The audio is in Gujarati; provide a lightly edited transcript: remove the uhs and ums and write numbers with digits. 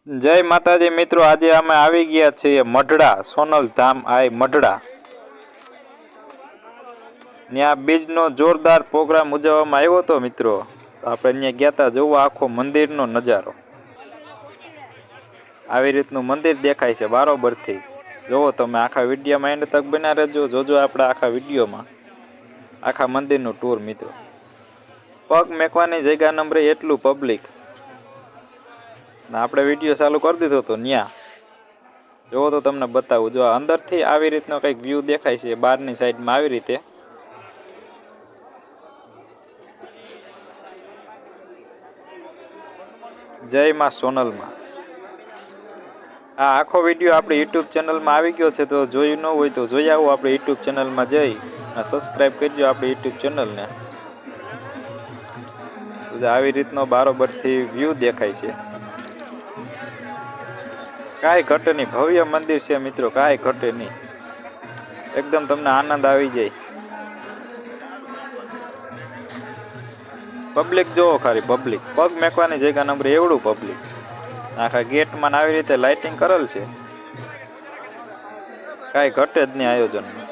જય માતાજી મિત્રો, આજે અમે આવી ગયા છીએ મઢડા, સોનલ ધામ આઈ મઢડા. ત્યાં બીજનો જોરદાર પ્રોગ્રામ ઉજવવામાં આવ્યો હતો મિત્રો. તો આપણે ત્યાં ગયા હતા, જોવા આખો મંદિરનો નજારો. આવી રીતનું મંદિર દેખાય છે બારોબરથી. જોવો તમે આખા વિડીયોમાં એન્ડ તક બના રહેજો. જોજો આપણા આખા વિડીયોમાં આખા મંદિરનું ટૂર મિત્રો. પગ મેકવાની જગ્યા નંબરે એટલું પબ્લિક. આપણે વિડીયો ચાલુ કરી દીધો હતો ન્યા. જોવો તો તમને બતાવું. જો અંદરથી આવી રીતનો કંઈક વ્યૂ દેખાય છે બહારની સાઈડમાં આવી રીતે. જય માં સોનલમાં. આ આખો વિડીયો આપણી યુટ્યુબ ચેનલમાં આવી ગયો છે, તો જોયું ન હોય તો જોઈ આવો આપણે યુટ્યુબ ચેનલમાં જઈ સબસ્ક્રાઈબ કરજો આપણી યુટ્યુબ ચેનલને. આવી રીતનો બારોબરથી વ્યૂ દેખાય છે. કાંઈ ઘટે નહીં, ભવ્ય મંદિર છે મિત્રો, કાંઈ ઘટે નહીં. એકદમ તમને આનંદ આવી જાય. પબ્લિક જોવો ખાલી, પબ્લિક પગ મેકવાની જગ્યા નંબર એવડું પબ્લિક. આખા ગેટમાં આવી રીતે લાઇટિંગ કરેલ છે. કાંઈ ઘટે જ નહીં આયોજનમાં.